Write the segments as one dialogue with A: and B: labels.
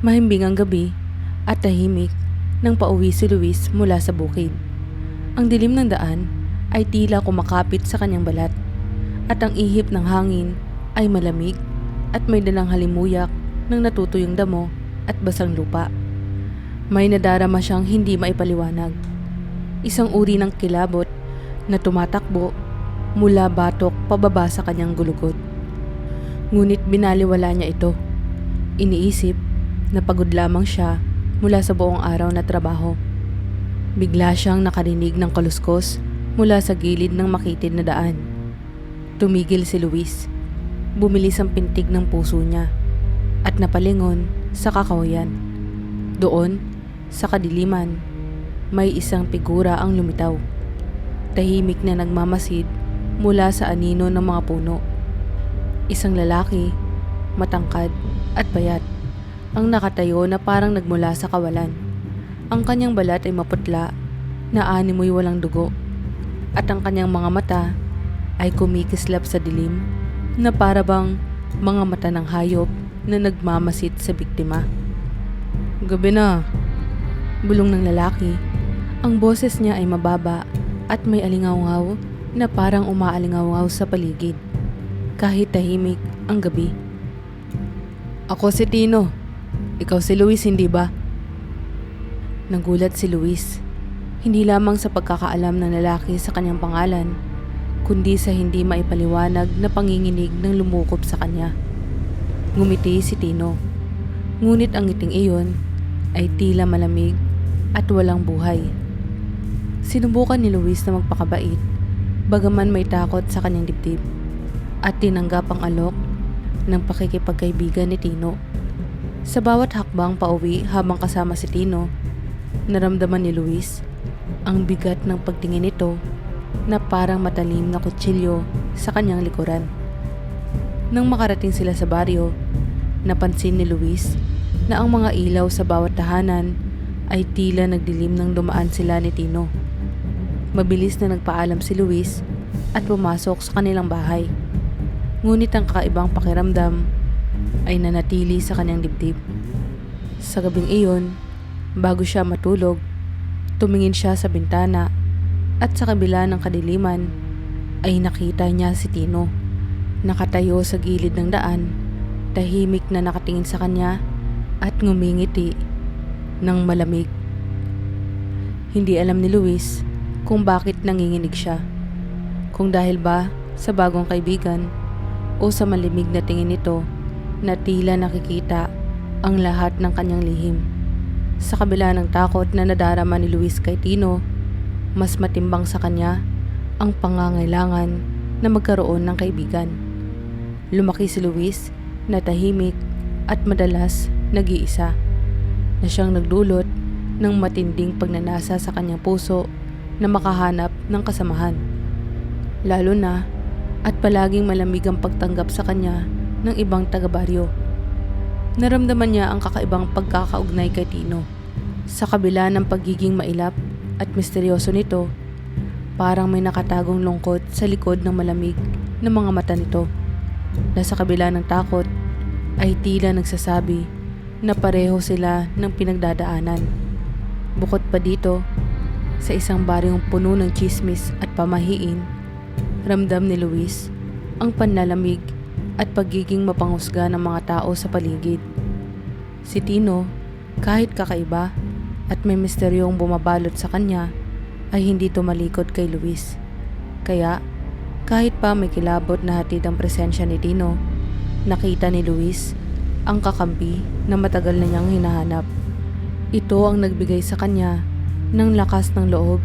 A: Mahimbing ang gabi at tahimik nang pauwi si Luis mula sa bukid. Ang dilim ng daan ay tila kumakapit sa kanyang balat at ang ihip ng hangin ay malamig at may dalang halimuyak ng natutuyong damo at basang lupa. May nadarama siyang hindi maipaliwanag. Isang uri ng kilabot na tumatakbo mula batok pababa sa kanyang gulugot. Ngunit binaliwala niya ito. Iniisip na pagod lamang siya mula sa buong araw na trabaho. Bigla siyang nakarinig ng kaluskos mula sa gilid ng makitid na daan. Tumigil si Luis. Bumilis ang pintig ng puso niya at napalingon sa kakahuyan. Doon, sa kadiliman, may isang figura ang lumitaw. Tahimik na nagmamasid mula sa anino ng mga puno. Isang lalaki, matangkad at payat, ang nakatayo na parang nagmula sa kawalan. Ang kanyang balat ay maputla na animoy walang dugo at ang kanyang mga mata ay kumikislap sa dilim na para bang mga mata ng hayop na nagmamasid sa biktima. "Gabi na," bulong ng lalaki. Ang boses niya ay mababa at may alingaw-ngaw na parang umaalingaw-ngaw sa paligid. Kahit tahimik ang gabi. "Ako si Tino. Ikaw si Luis, hindi ba?" Nagulat si Luis. Hindi lamang sa pagkakaalam ng lalaki sa kanyang pangalan, kundi sa hindi maipaliwanag na panginginig ng lumukop sa kanya. Ngumiti si Tino. Ngunit ang ngiting iyon ay tila malamig at walang buhay. Sinubukan ni Luis na magpakabait, bagaman may takot sa kanyang dibdib, at tinanggap ang alok ng pakikipagkaibigan ni Tino. Sa bawat hakbang pauwi habang kasama si Tino, naramdaman ni Luis ang bigat ng pagtingin nito na parang matalim na kutsilyo sa kanyang likuran. Nang makarating sila sa baryo, napansin ni Luis na ang mga ilaw sa bawat tahanan ay tila nagdilim nang dumaan sila ni Tino. Mabilis na nagpaalam si Luis at pumasok sa kanilang bahay. Ngunit ang kakaibang pakiramdam ay nanatili sa kanyang dibdib. Sa gabing iyon, bago siya matulog, tumingin siya sa bintana at sa kabila ng kadiliman ay nakita niya si Tino. Nakatayo sa gilid ng daan, tahimik na nakatingin sa kanya at ngumingiti ng malamig. Hindi alam ni Luis kung bakit nanginginig siya. Kung dahil ba sa bagong kaibigan o sa malimig na tingin nito na tila nakikita ang lahat ng kanyang lihim. Sa kabila ng takot na nadarama ni Luis kay Tino, mas matimbang sa kanya ang pangangailangan na magkaroon ng kaibigan. Lumaki si Luis na tahimik at madalas nag-iisa, na siyang nagdulot ng matinding pagnanasa sa kanyang puso na makahanap ng kasamahan. Lalo na at palaging malamig ang pagtanggap sa kanya ng ibang taga-baryo. Naramdaman niya ang kakaibang pagkakaugnay kay Tino. Sa kabila ng pagiging mailap at misteryoso nito, parang may nakatagong lungkot sa likod ng malamig na mga mata nito, na sa kabila ng takot ay tila nagsasabi na pareho sila ng pinagdadaanan. Bukod pa dito, sa isang baryong puno ng tsismis at pamahiin, ramdam ni Luis ang panlalamig at pagiging mapanghusga ng mga tao sa paligid. Si Tino, kahit kakaiba at may misteryong bumabalot sa kanya, ay hindi tumalikod kay Luis. Kaya, kahit pa may kilabot na hatid ang presensya ni Tino, nakita ni Luis ang kakampi na matagal na niyang hinahanap. Ito ang nagbigay sa kanya ng lakas ng loob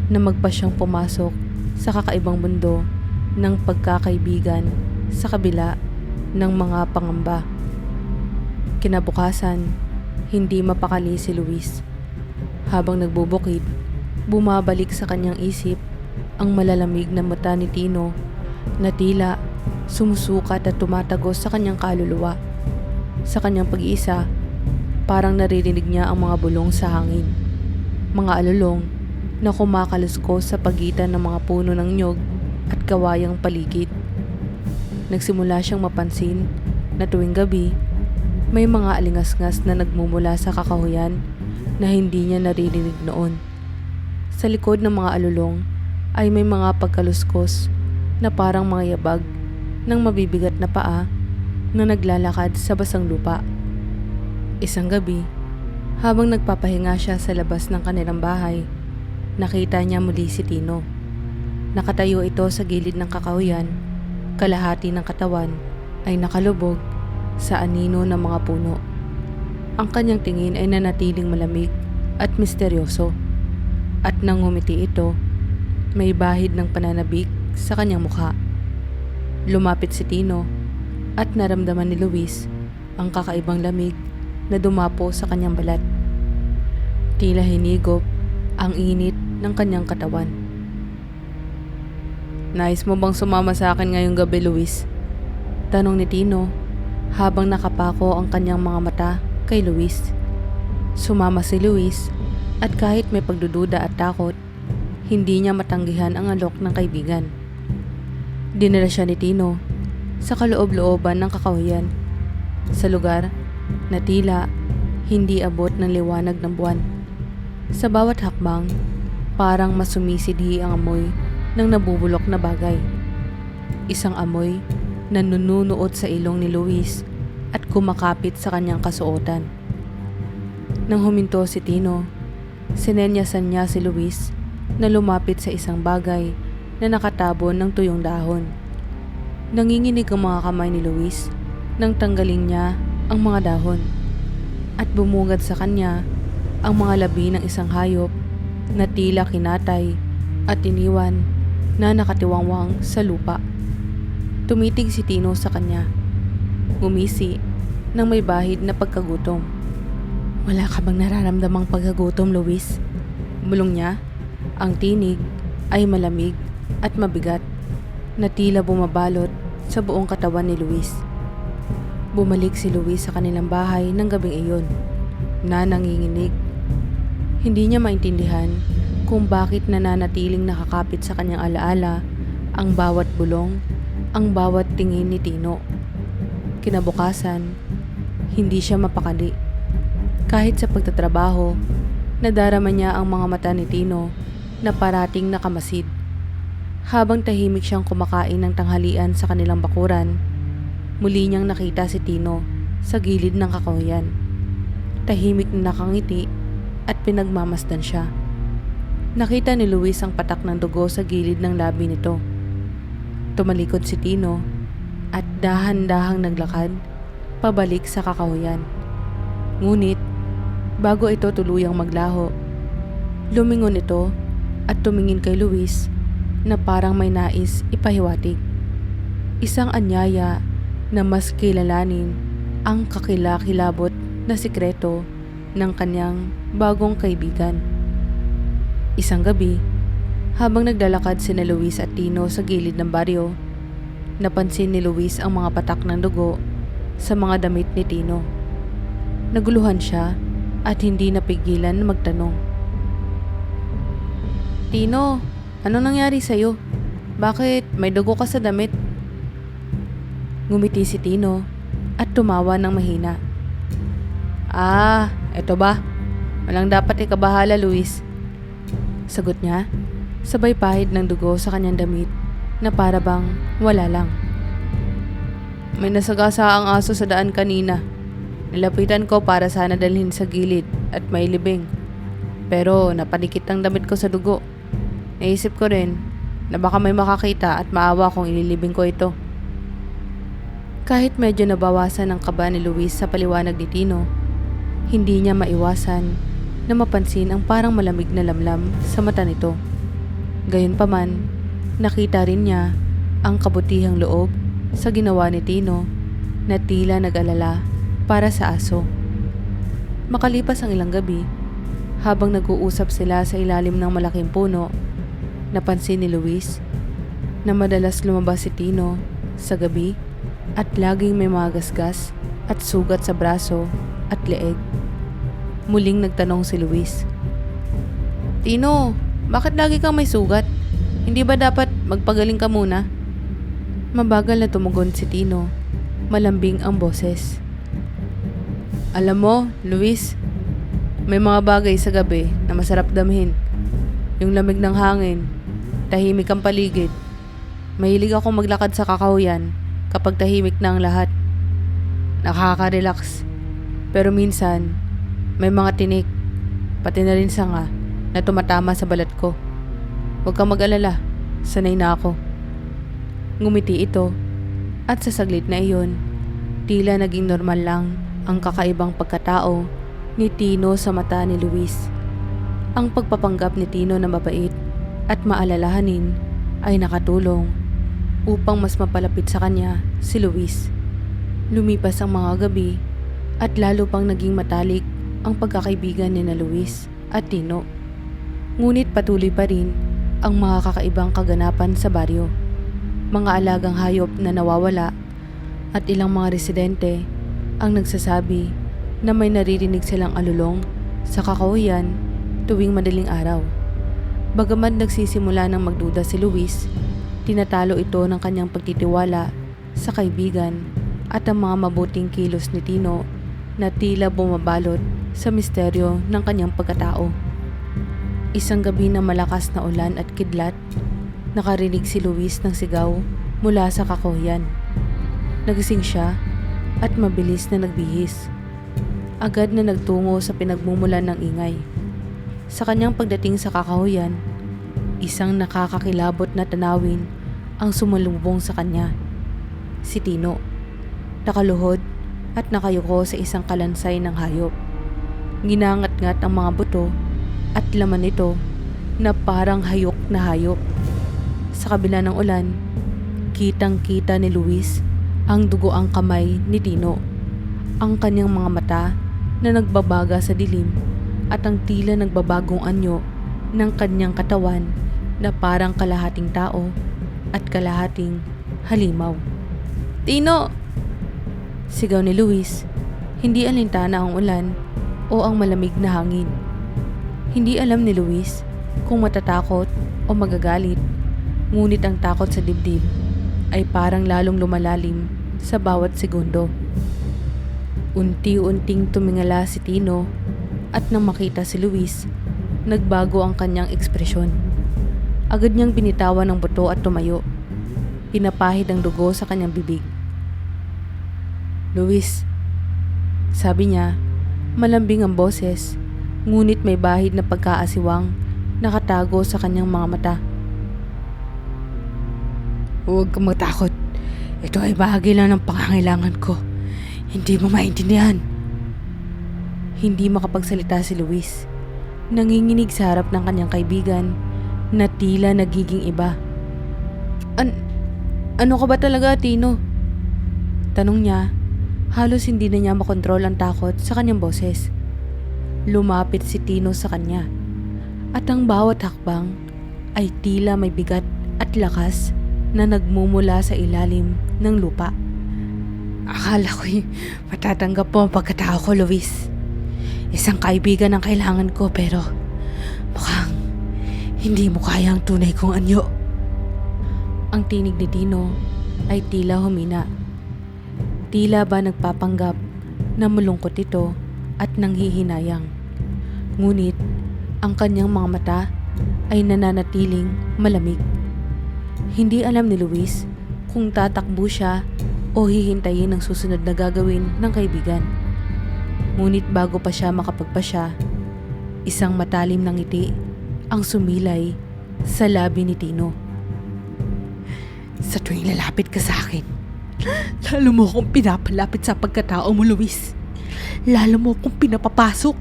A: na magpa siyang pumasok sa kakaibang mundo ng pagkakaibigan sa kabila ng mga pangamba. Kinabukasan, hindi mapakali si Luis. Habang nagbubukid, bumabalik sa kanyang isip ang malalamig na mata ni Tino na tila sumusukat at tumatagos sa kanyang kaluluwa. Sa kanyang pag-iisa, parang naririnig niya ang mga bulong sa hangin. Mga alulong na kumakaluskos sa pagitan ng mga puno ng nyog at kawayang paligid. Nagsimula siyang mapansin na tuwing gabi May mga alingasngas na nagmumula sa kakahuyan na hindi niya naririnig noon. Sa likod ng mga alulong ay may mga pagkaluskos na parang mga yabag ng mabibigat na paa na naglalakad sa basang lupa. Isang gabi, habang nagpapahinga siya sa labas ng kanilang bahay, nakita niya muli si Tino. Nakatayo ito sa gilid ng kakahuyan, kalahati ng katawan ay nakalubog sa anino ng mga puno. Ang kanyang tingin ay nanatiling malamig at misteryoso, at nang ngumiti ito, may bahid ng pananabik sa kanyang mukha. Lumapit si Tino at naramdaman ni Luis ang kakaibang lamig na dumapo sa kanyang balat. Tila hinigop ang init ng kanyang katawan. "Nais mo bang sumama sa akin ngayong gabi, Luis?" Tanong ni Tino habang nakapako ang kanyang mga mata kay Luis. Sumama si Luis at kahit may pagdududa at takot, hindi niya matanggihan ang alok ng kaibigan. Dinala siya ni Tino sa kaloob-looban ng kakahuyan, sa lugar na tila hindi abot ng liwanag ng buwan. Sa bawat hakbang, parang mas sumisidhi ang amoy ng nabubulok na bagay. Isang amoy na nununuot sa ilong ni Luis at kumakapit sa kanyang kasuotan. Nang huminto si Tino, sinenyasan niya si Luis na lumapit sa isang bagay na nakatabon ng tuyong dahon. Nanginginig ang mga kamay ni Luis nang tanggalin niya ang mga dahon, at bumungad sa kanya ang mga labi ng isang hayop na tila kinatay at iniwan na nakatiwangwang sa lupa. Tumitig si Tino sa kanya. Ngumisi nang may bahid na pagkagutom. "Wala ka bang nararamdamang pagkagutom, Luis?" Bulong niya. Ang tinig ay malamig at mabigat na tila bumabalot sa buong katawan ni Luis. Bumalik si Luis sa kanilang bahay ng gabing iyon na nanginginig. Hindi niya maintindihan kung bakit nananatiling nakakapit sa kanyang alaala ang bawat bulong, ang bawat tingin ni Tino. Kinabukasan, hindi siya mapakali. Kahit sa pagtatrabaho, nadarama niya ang mga mata ni Tino na parating nakamasid. Habang tahimik siyang kumakain ng tanghalian sa kanilang bakuran, muli niyang nakita si Tino sa gilid ng kakahuyan. Tahimik na nakangiti at pinagmamasdan siya. Nakita ni Luis ang patak ng dugo sa gilid ng labi nito. Tumalikod si Tino at dahan-dahang naglakad pabalik sa kakahuyan. Ngunit bago ito tuluyang maglaho, lumingon ito at tumingin kay Luis na parang may nais ipahiwatig. Isang anyaya na mas kilalanin ang kakilakilabot na sikreto ng kanyang bagong kaibigan. Isang gabi, habang naglalakad sina Luis at Tino sa gilid ng baryo, napansin ni Luis ang mga patak ng dugo sa mga damit ni Tino. Naguluhan siya at hindi napigilan na magtanong. "Tino, ano nangyari sa'yo? Bakit may dugo ka sa damit?" Ngumiti si Tino at tumawa ng mahina. Eto ba? Walang dapat ikabahala, Luis." Sagot niya, sabay pahid ng dugo sa kanyang damit na para bang wala lang. "May nasagasa ang aso sa daan kanina. Nilapitan ko para sana dalhin sa gilid at mailibing. Pero napanikit ang damit ko sa dugo. Naisip ko rin na baka may makakita at maawa kung ililibing ko ito." Kahit medyo nabawasan ang kaba ni Luis sa paliwanag ni Tino, hindi niya maiwasan na mapansin ang parang malamig na lamlam sa mata nito. Gayunpaman, nakita rin niya ang kabutihang loob sa ginawa ni Tino na tila nag-alala para sa aso. Makalipas ang ilang gabi, habang nag-uusap sila sa ilalim ng malaking puno, napansin ni Luis na madalas lumabas si Tino sa gabi at laging may mga gasgas at sugat sa braso at leeg. Muling nagtanong si Luis. "Tino, bakit lagi kang may sugat? Hindi ba dapat magpagaling ka muna?" Mabagal na tumugon si Tino. Malambing ang boses. Alam mo, Luis, may mga bagay sa gabi na masarap damhin. Yung lamig ng hangin, tahimik ang paligid. Mahilig akong maglakad sa kakahuyan kapag tahimik na ang lahat. Nakaka-relax. Pero minsan, may mga tinik, pati na rin sanga, na tumatama sa balat ko. Huwag kang mag-alala, sanay na ako. Ngumiti ito, at sa saglit na iyon, tila naging normal lang ang kakaibang pagkatao ni Tino sa mata ni Luis. Ang pagpapanggap ni Tino na mabait at maalalahanin ay nakatulong upang mas mapalapit sa kanya si Luis. Lumipas ang mga gabi at lalo pang naging matalik ang pagkakaibigan ni na Luis at Tino. Ngunit patuloy pa rin ang mga kakaibang kaganapan sa baryo. Mga alagang hayop na nawawala at ilang mga residente ang nagsasabi na may naririnig silang alulong sa kakahuyan tuwing madaling araw. Bagaman nagsisimula ng magduda si Luis, tinatalo ito ng kanyang pagtitiwala sa kaibigan at ang mga mabuting kilos ni Tino na tila bumabalot sa misteryo ng kanyang pagkatao. Isang gabi na malakas na ulan at kidlat, nakarinig si Luis ng sigaw mula sa kakahuyan. Nagising siya at mabilis na nagbihis. Agad na nagtungo sa pinagmumulan ng ingay. Sa kanyang pagdating sa kakahuyan, isang nakakakilabot na tanawin ang sumalubong sa kanya. Si Tino, nakaluhod at nakayuko sa isang kalansay ng hayop. Ginangat-ngat ang mga buto at laman nito na parang hayok na hayop. Sa kabila ng ulan, kitang-kita ni Luis ang dugoang kamay ni Tino, ang kanyang mga mata na nagbabaga sa dilim at ang tila nagbabagong anyo ng kanyang katawan na parang kalahating tao at kalahating halimaw. "Tino!" Sigaw ni Luis, hindi alintana ang ulan o ang malamig na hangin. Hindi alam ni Luis kung matatakot o magagalit, ngunit ang takot sa dibdib ay parang lalong lumalalim sa bawat segundo. Unti-unting tumingala si Tino at nang makita si Luis, nagbago ang kanyang ekspresyon. Agad niyang binitawan ng buto at tumayo. Pinapahid ang dugo sa kanyang bibig. "Luis," sabi niya, malambing ang boses, ngunit may bahid na pagkaasiwang nakatago sa kanyang mga mata. "Huwag kang matakot. Ito ay bahagi lang ng pangangailangan ko. Hindi mo maintindihan." Hindi makapagsalita si Luis. Nanginginig sa harap ng kanyang kaibigan na tila nagiging iba. Ano ka ba talaga, Tino?" Tanong niya. Halos hindi na niya makontrol ang takot sa kanyang boses. Lumapit si Tino sa kanya, at ang bawat hakbang ay tila may bigat at lakas na nagmumula sa ilalim ng lupa. "Akala ko'y matatanggap po ang pagkatao ko, Luis. Isang kaibigan ang kailangan ko, pero mukhang hindi mo kaya ang tunay kong anyo." Ang tinig ni Tino ay tila humina. Tila ba nagpapanggap na malungkot ito at nanghihinayang. Ngunit ang kanyang mga mata ay nananatiling malamig. Hindi alam ni Luis kung tatakbo siya o hihintayin ang susunod na gagawin ng kaibigan. Ngunit bago pa siya makapagpasya, isang matalim na ngiti ang sumilay sa labi ni Tino. "Sa tuwing lalapit ka sa akin, lalo mo akong pinapalapit sa pagkatao mo, Luis. Lalo mo akong pinapapasok."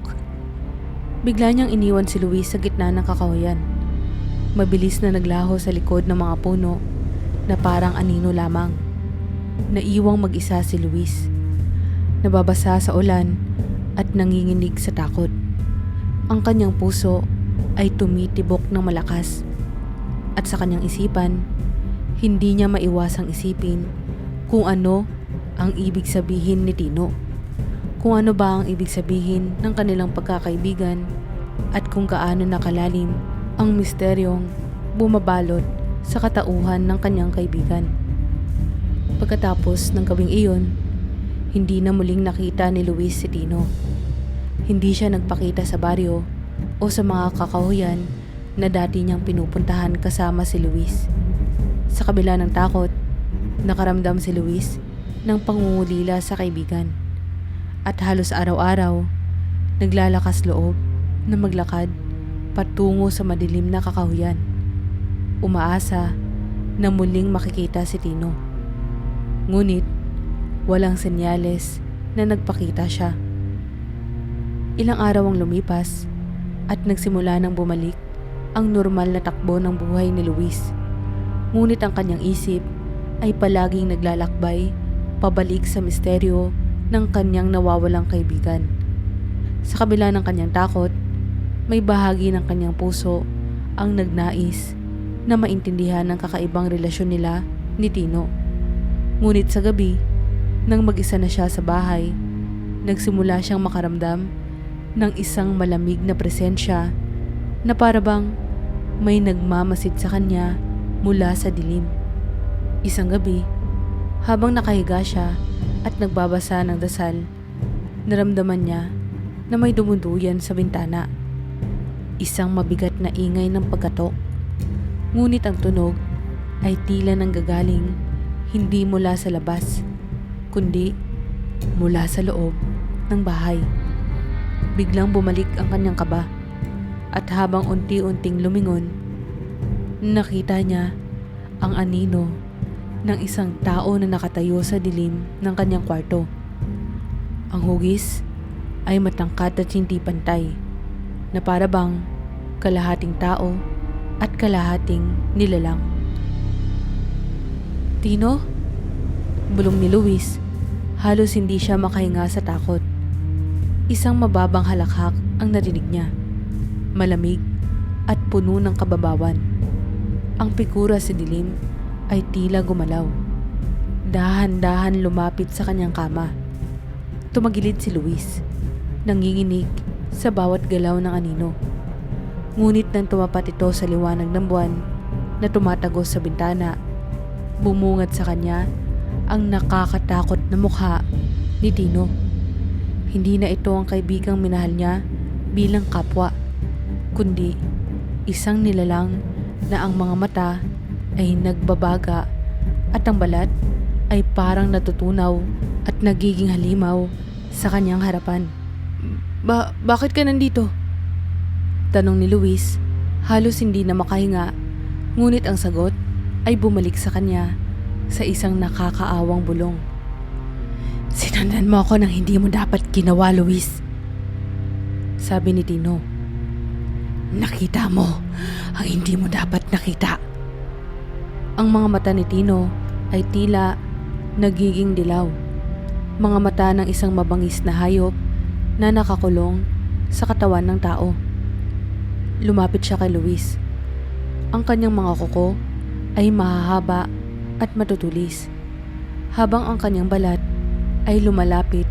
A: Bigla niyang iniwan si Luis sa gitna ng kakahuyan. Mabilis na naglaho sa likod ng mga puno na parang anino lamang. Naiwang mag-isa si Luis. Nababasa sa ulan at nanginginig sa takot. Ang kanyang puso ay tumitibok ng malakas. At sa kanyang isipan, hindi niya maiwasang isipin kung ano ang ibig sabihin ni Tino. Kung ano ba ang ibig sabihin ng kanilang pagkakaibigan at kung gaano nakalalim ang misteryong bumabalot sa katauhan ng kanyang kaibigan. Pagkatapos ng gabing iyon, Hindi na muling nakita ni Luis si Tino. Hindi siya nagpakita sa baryo o sa mga kakahuyan na dati niyang pinupuntahan kasama si Luis. Sa kabila ng takot, nakaramdam si Luis ng pangungulila sa kaibigan. At halos araw-araw, naglalakas loob na maglakad patungo sa madilim na kakahuyan. Umaasa na muling makikita si Tino. Ngunit walang senyales na nagpakita siya. Ilang araw ang lumipas at nagsimula nang bumalik ang normal na takbo ng buhay ni Luis. Ngunit ang kanyang isip ay palaging naglalakbay pabalik sa misteryo ng kanyang nawawalang kaibigan. Sa kabila ng kanyang takot, may bahagi ng kanyang puso ang nagnais na maintindihan ang kakaibang relasyon nila ni Tino. Ngunit sa gabi, nang mag-isa na siya sa bahay, nagsimula siyang makaramdam ng isang malamig na presensya na parabang may nagmamasid sa kanya mula sa dilim. Isang gabi, habang nakahiga siya at nagbabasa ng dasal, naramdaman niya na may dumuduyan sa bintana. Isang mabigat na ingay ng pagkatok. Ngunit ang tunog ay tila nanggagaling hindi mula sa labas, kundi mula sa loob ng bahay. Biglang bumalik ang kanyang kaba at habang unti-unting lumingon, nakita niya ang anino ng isang tao na nakatayo sa dilim ng kanyang kwarto. Ang hugis ay matangkad at hindi pantay, na para bang kalahating tao at kalahating nilalang. "Tino?" Bulong ni Luis. Halos hindi siya makahinga sa takot. Isang mababang halakhak ang narinig niya. Malamig at puno ng kababawan. Ang figura sa dilim ay tila gumalaw. Dahan-dahan lumapit sa kanyang kama. Tumagilid si Luis, nanginginig sa bawat galaw ng anino. Ngunit nang tumapat ito sa liwanag ng buwan na tumatagos sa bintana, bumungad sa kanya ang nakakatakot na mukha ni Tino. Hindi na ito ang kaibigang minahal niya bilang kapwa, kundi isang nilalang na ang mga mata ay nagbabaga at ang balat ay parang natutunaw at nagiging halimaw sa kanyang harapan. Bakit ka nandito?" Tanong ni Luis, halos hindi na makahinga, ngunit ang sagot ay bumalik sa kanya sa isang nakakaawang bulong. "Sinundan mo ako ng hindi mo dapat ginawa, Luis," sabi ni Tino. "Nakita mo ang hindi mo dapat nakita." Ang mga mata ni Tino ay tila nagiging dilaw. Mga mata ng isang mabangis na hayop na nakakulong sa katawan ng tao. Lumapit siya kay Luis. Ang kanyang mga kuko ay mahahaba at matutulis, habang ang kanyang balat ay lumalapit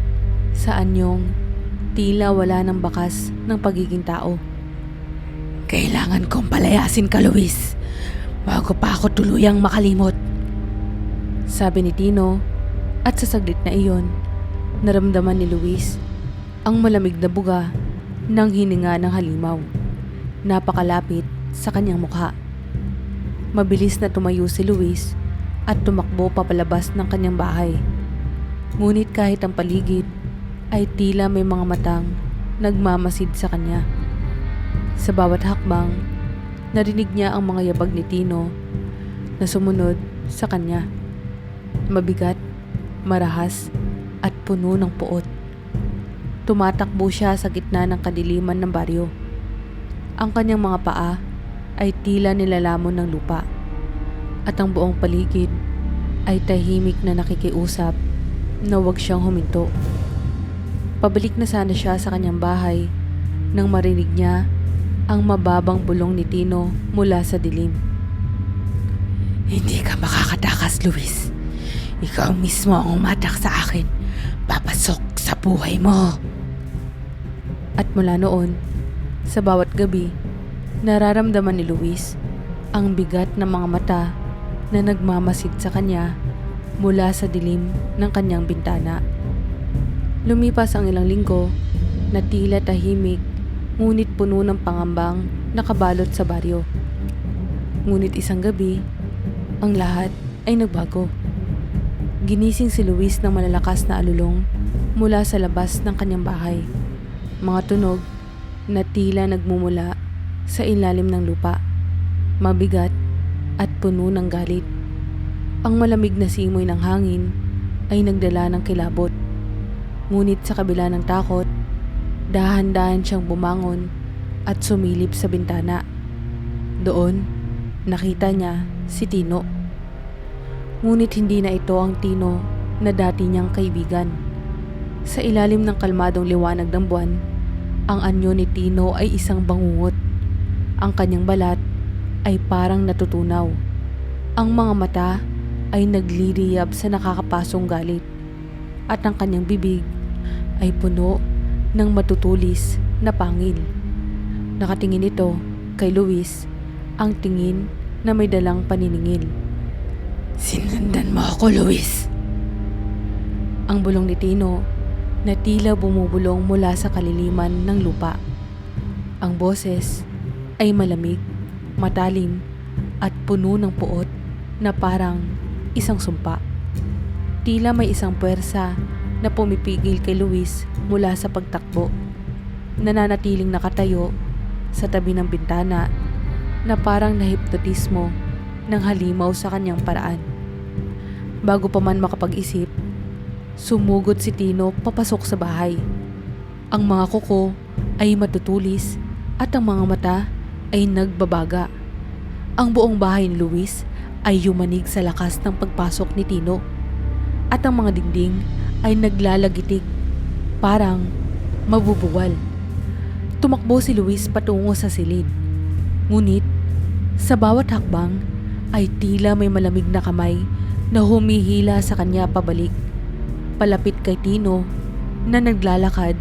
A: sa anyong tila wala ng bakas ng pagiging tao. "Kailangan kong palayasin ka, Luis, bago pa ako tuluyang makalimot," sabi ni Tino, at sa saglit na iyon, naramdaman ni Luis ang malamig na buga ng hininga ng halimaw. Napakalapit sa kanyang mukha. Mabilis na tumayo si Luis at tumakbo papalabas ng kanyang bahay. Ngunit kahit ang paligid ay tila may mga matang nagmamasid sa kanya. Sa bawat hakbang, narinig niya ang mga yabag ni Tino na sumunod sa kanya. Mabigat, marahas at puno ng puot. Tumatakbo siya sa gitna ng kadiliman ng baryo. Ang kanyang mga paa ay tila nilalamon ng lupa, at ang buong paligid ay tahimik na nakikiusap na huwag siyang huminto. Pabalik na sana siya sa kanyang bahay nang marinig niya ang mababang bulong ni Tino mula sa dilim. "Hindi ka makakatakas, Luis. Ikaw mismo ang umatak sa akin. Papasok sa buhay mo." At mula noon, sa bawat gabi, nararamdaman ni Luis ang bigat ng mga mata na nagmamasid sa kanya mula sa dilim ng kanyang bintana. Lumipas ang ilang linggo na tila tahimik ngunit puno ng pangambang nakabalot sa baryo. Ngunit isang gabi, ang lahat ay nagbago. Ginising si Luis ng malalakas na alulong mula sa labas ng kanyang bahay. Mga tunog na tila nagmumula sa ilalim ng lupa, mabigat at puno ng galit. Ang malamig na simoy ng hangin ay nagdala ng kilabot. Ngunit sa kabila ng takot, dahan-dahan siyang bumangon at sumilip sa bintana. Doon, nakita niya si Tino. Ngunit hindi na ito ang Tino na dati niyang kaibigan. Sa ilalim ng kalmadong liwanag ng buwan, ang anyo ni Tino ay isang bangungot. Ang kanyang balat ay parang natutunaw. Ang mga mata ay nagliliyab sa nakakapasong galit. At ang kanyang bibig ay puno ng matutulis na pangil. Nakatingin ito kay Luis, ang tingin na may dalang paniningil. "Sinundan mo ako, Luis!" Ang bulong ni Tino na tila bumubulong mula sa kaliliman ng lupa. Ang boses ay malamig, matalim at puno ng puot na parang isang sumpa. Tila may isang puwersa na pumipigil kay Luis mula sa pagtakbo. Nananatiling nakatayo sa tabi ng bintana na parang nahipnotismo ng halimaw sa kanyang paraan. Bago pa man makapag-isip, sumugod si Tino papasok sa bahay. Ang mga kuko ay matutulis at ang mga mata ay nagbabaga. Ang buong bahay ni Luis ay yumanig sa lakas ng pagpasok ni Tino. At ang mga dingding ay naglalagitik, parang mabubuwal. Tumakbo si Luis patungo sa silid. Ngunit, sa bawat hakbang ay tila may malamig na kamay na humihila sa kanya pabalik. Palapit kay Tino na naglalakad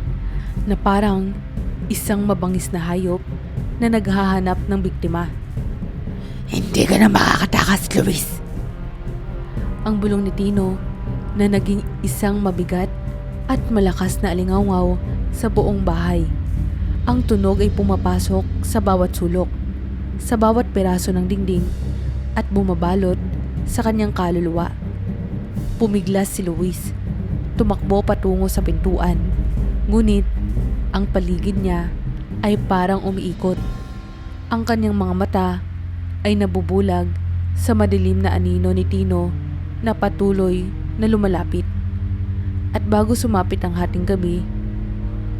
A: na parang isang mabangis na hayop na naghahanap ng biktima. "Hindi ka na makakatakas, Luis!" Ang bulong ni Tino na naging isang mabigat at malakas na alingawngaw sa buong bahay. Ang tunog ay pumapasok sa bawat sulok, sa bawat piraso ng dingding at bumabalot sa kanyang kaluluwa. Pumiglas si Luis, tumakbo patungo sa pintuan, ngunit ang paligid niya ay parang umiikot. Ang kanyang mga mata ay nabubulag sa madilim na anino ni Tino na patuloy na lumalapit. At bago sumapit ang hating gabi,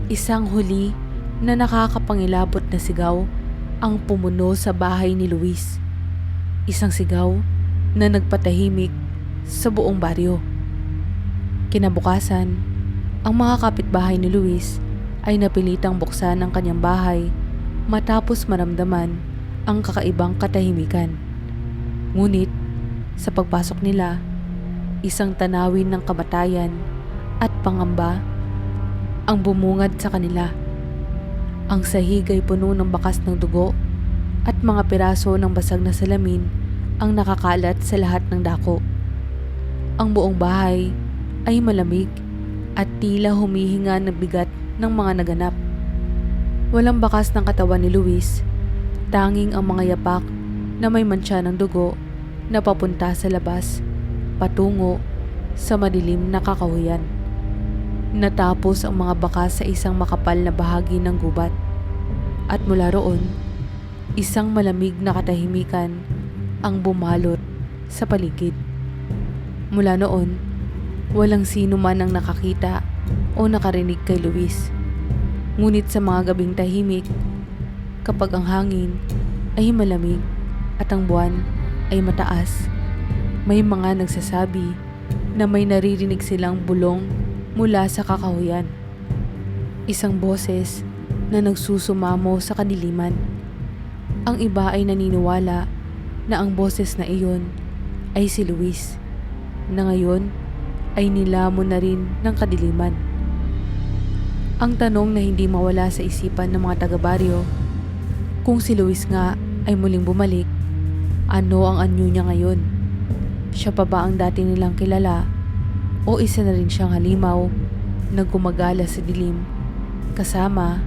A: isang huli na nakakapangilabot na sigaw ang pumuno sa bahay ni Luis. Isang sigaw na nagpatahimik sa buong baryo. Kinabukasan, ang mga kapitbahay ni Luis ay napilitang buksan ang kanyang bahay matapos maramdaman ang kakaibang katahimikan. Ngunit, sa pagpasok nila, isang tanawin ng kamatayan at pangamba ang bumungad sa kanila. Ang sahig ay puno ng bakas ng dugo at mga piraso ng basag na salamin ang nakakalat sa lahat ng dako. Ang buong bahay ay malamig at tila humihinga ng bigat ng mga naganap. Walang bakas ng katawan ni Luis, tanging ang mga yapak na may mantsa ng dugo na papunta sa labas patungo sa madilim na kakahuyan. Natapos ang mga bakas sa isang makapal na bahagi ng gubat. At mula roon, isang malamig na katahimikan ang bumalot sa paligid. Mula noon, walang sino man ang nakakita o nakarinig kay Luis. Ngunit sa mga gabing tahimik, kapag ang hangin ay malamig at ang buwan ay mataas, may mga nagsasabi na may naririnig silang bulong mula sa kakahuyan. Isang boses na nagsusumamo sa kadiliman. Ang iba ay naniniwala na ang boses na iyon ay si Luis, na ngayon ay nilamon na rin ng kadiliman. Ang tanong na hindi mawala sa isipan ng mga taga-baryo, kung si Luis nga ay muling bumalik, ano ang anyo niya ngayon? Siya pa ba ang dati nilang kilala o isa na rin siyang halimaw na gumagala sa dilim, kasama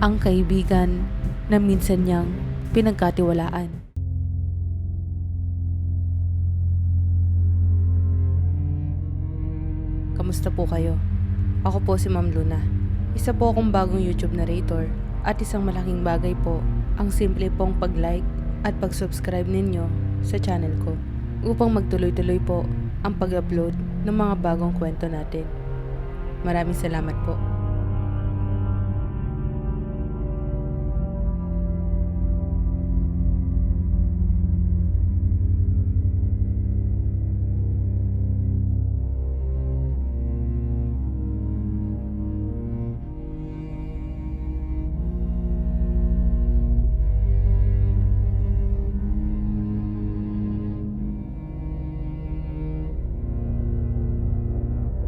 A: ang kaibigan na minsan niyang pinagkatiwalaan. Kamusta po kayo? Ako po si Ma'am Luna. Isa po akong bagong YouTube narrator at isang malaking bagay po ang simple pong pag-like at pag-subscribe ninyo sa channel ko upang magtuloy-tuloy po ang pag-upload ng mga bagong kwento natin. Maraming salamat po.